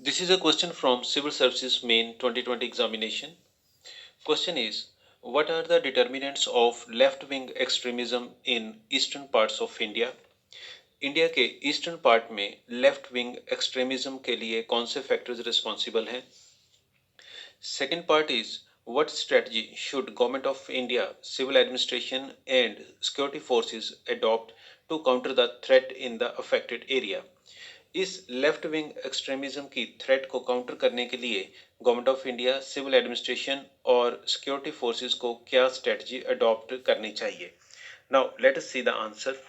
This is a question from Civil Services Main 2020 examination. Question is, what are the determinants of left-wing extremism in eastern parts of India? India के eastern part में left wing extremism के लिए कौन से factors responsible हैं? Second part is, what strategy should Government of India, civil administration and security forces adopt to counter the threat in the affected area? इस left wing extremism की threat को counter करने के लिए government of India, civil administration और security forces को क्या strategy adopt करनी चाहिए? Now let us see the answer.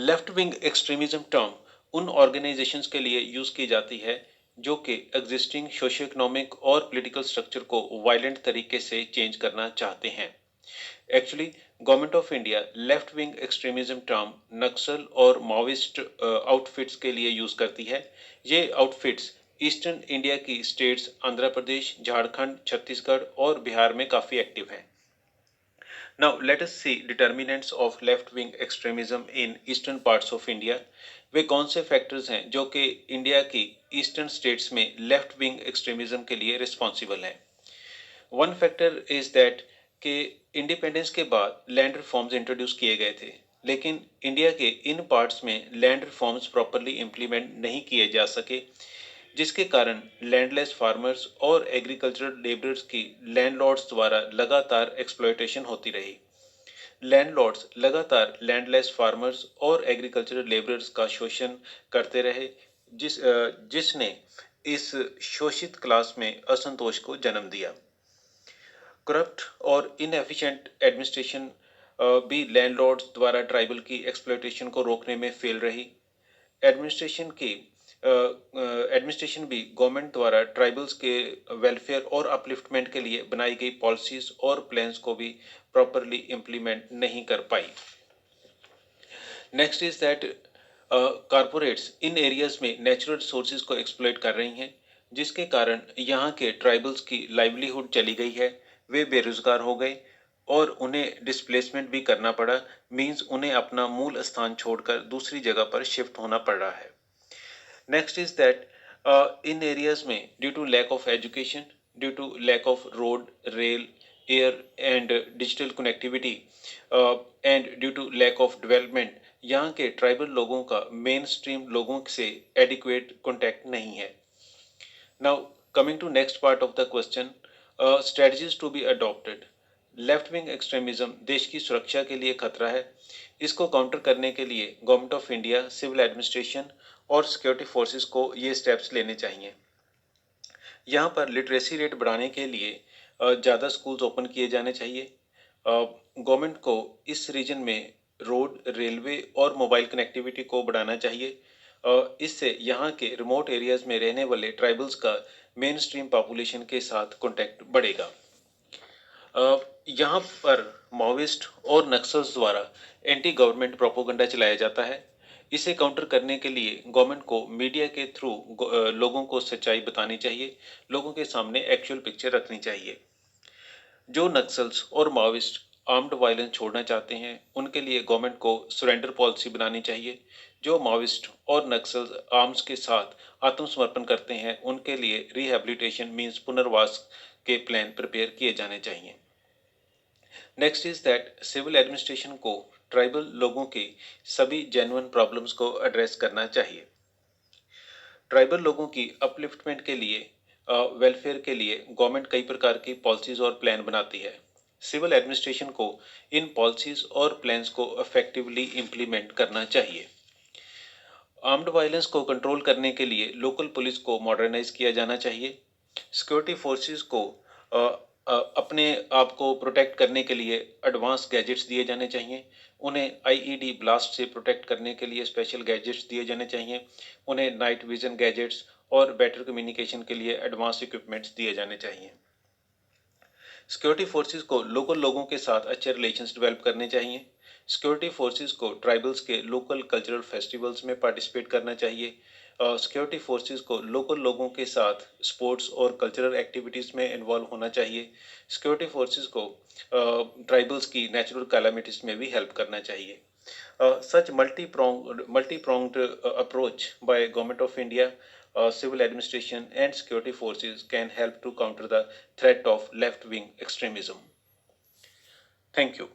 Left wing extremism term उन ऑर्गेनाइजेशंस के लिए यूज की जाती है जो कि एग्जिस्टिंग सोशियो इकोनॉमिक और पॉलिटिकल स्ट्रक्चर को वायलेंट तरीके से चेंज करना चाहते हैं. Actually government of India left wing extremism term नक्सल और माओइस्ट आउटफिट्स के लिए यूज करती है. ये आउटफिट्स ईस्टर्न इंडिया की स्टेट्स आंध्र प्रदेश, झारखंड, छत्तीसगढ़ और बिहार में काफ़ी एक्टिव हैं. Now let us see determinants of left-wing extremism in eastern parts of India. वे कौन से फैक्टर्स हैं जो कि इंडिया की ईस्टर्न स्टेट्स में लेफ्ट विंग एक्सट्रीमिज्म के लिए रिस्पॉन्सिबल हैं? वन फैक्टर इज दैट कि इंडिपेंडेंस के बाद लैंड रिफॉर्म्स इंट्रोड्यूस किए गए थे, लेकिन इंडिया के इन पार्ट्स में लैंड रिफॉर्म्स प्रॉपरली इम्प्लीमेंट नहीं किए जा सके, जिसके कारण लैंडलेस फार्मर्स और एग्रीकल्चरल लेबरर्स की लैंडलॉर्ड्स द्वारा लगातार एक्सप्लॉयटेशन होती रही. लैंडलॉर्ड्स लगातार लैंडलेस फार्मर्स और एग्रीकल्चरल लेबरर्स का शोषण करते रहे, जिसने इस शोषित क्लास में असंतोष को जन्म दिया. करप्ट और इनएफिशिएंट एडमिनिस्ट्रेशन भी लैंडलॉर्ड्स द्वारा ट्राइबल की एक्सप्लॉयटेशन को रोकने में फेल रही. एडमिनिस्ट्रेशन भी गवर्नमेंट द्वारा ट्राइबल्स के वेलफेयर और अपलिफ्टमेंट के लिए बनाई गई पॉलिसीज और प्लान्स को भी प्रॉपरली इम्प्लीमेंट नहीं कर पाई. Next is that corporates in areas में नेचुरल रिसोर्सेज को एक्सप्लॉइट कर रही हैं, जिसके कारण यहाँ के ट्राइबल्स की लाइवलीहुड चली गई है. वे बेरोजगार हो गए और उन्हें डिस्प्लेसमेंट भी करना पड़ा. मीन्स उन्हें अपना मूल स्थान छोड़कर दूसरी जगह पर शिफ्ट होना पड़ रहा है. Next is that in areas में due to lack of education, due to lack of road, rail, air and digital connectivity and due to lack of development, यहाँ के ट्राइबल लोगों का मेन स्ट्रीम लोगों से एडिक्वेट कॉन्टैक्ट नहीं है. Now coming to next part of the question, strategies to be adopted. Left wing extremism देश की सुरक्षा के लिए खतरा है. इसको काउंटर करने के लिए government of India, civil administration और सिक्योरिटी फोर्सेस को ये स्टेप्स लेने चाहिए. यहाँ पर लिटरेसी रेट बढ़ाने के लिए ज़्यादा स्कूल्स ओपन किए जाने चाहिए. गवर्नमेंट को इस रीजन में रोड, रेलवे और मोबाइल कनेक्टिविटी को बढ़ाना चाहिए. इससे यहाँ के रिमोट एरियाज में रहने वाले ट्राइबल्स का मेन स्ट्रीम पॉपुलेशन के साथ कॉन्टैक्ट बढ़ेगा. यहाँ पर माओविस्ट और नक्सल्स द्वारा एंटी गवर्नमेंट प्रोपोगंडा चलाया जाता है. इसे काउंटर करने के लिए गवर्नमेंट को मीडिया के थ्रू लोगों को सच्चाई बतानी चाहिए, लोगों के सामने एक्चुअल पिक्चर रखनी चाहिए. जो नक्सल्स और माओविस्ट आर्म्ड वायलेंस छोड़ना चाहते हैं, उनके लिए गवर्नमेंट को सरेंडर पॉलिसी बनानी चाहिए. जो माओविस्ट और नक्सल्स आर्म्स के साथ आत्मसमर्पण करते हैं, उनके लिए रिहेबिलिटेशन मीन्स पुनर्वास के प्लान प्रिपेयर किए जाने चाहिए. Next is that civil administration को ट्राइबल लोगों की सभी जेन्युइन प्रॉब्लम्स को एड्रेस करना चाहिए. ट्राइबल लोगों की अपलिफ्टमेंट के लिए, वेलफेयर के लिए गवर्नमेंट कई प्रकार की पॉलिसीज और प्लान बनाती है. सिविल एडमिनिस्ट्रेशन को इन पॉलिसीज और प्लान्स को इफेक्टिवली इम्प्लीमेंट करना चाहिए. आर्म्ड वायलेंस को कंट्रोल करने के लिए लोकल पुलिस को मॉडर्नाइज किया जाना चाहिए. सिक्योरिटी फोर्सेस को अपने आप को प्रोटेक्ट करने के लिए एडवांस गैजेट्स दिए जाने चाहिए. उन्हें आईईडी ब्लास्ट से प्रोटेक्ट करने के लिए स्पेशल गैजेट्स दिए जाने चाहिए. उन्हें नाइट विजन गैजेट्स और बेटर कम्युनिकेशन के लिए एडवांस इक्विपमेंट्स दिए जाने चाहिए. सिक्योरिटी फोर्सेस को लोकल लोगों के साथ अच्छे रिलेशंस डेवलप करने चाहिए. सिक्योरिटी फोर्सेस को ट्राइबल्स के लोकल कल्चरल फेस्टिवल्स में पार्टिसिपेट करना चाहिए. सिक्योरिटी फोर्सेस को लोकल लोगों के साथ स्पोर्ट्स और कल्चरल एक्टिविटीज़ में इन्वॉल्व होना चाहिए। सिक्योरिटी फोर्सेस को ट्राइबल्स की नेचुरल कैलामिटीज़ में भी हेल्प करना चाहिए। Such multi-pronged approach by Government of India, civil administration and security forces can help to counter the threat of left-wing extremism. Thank you.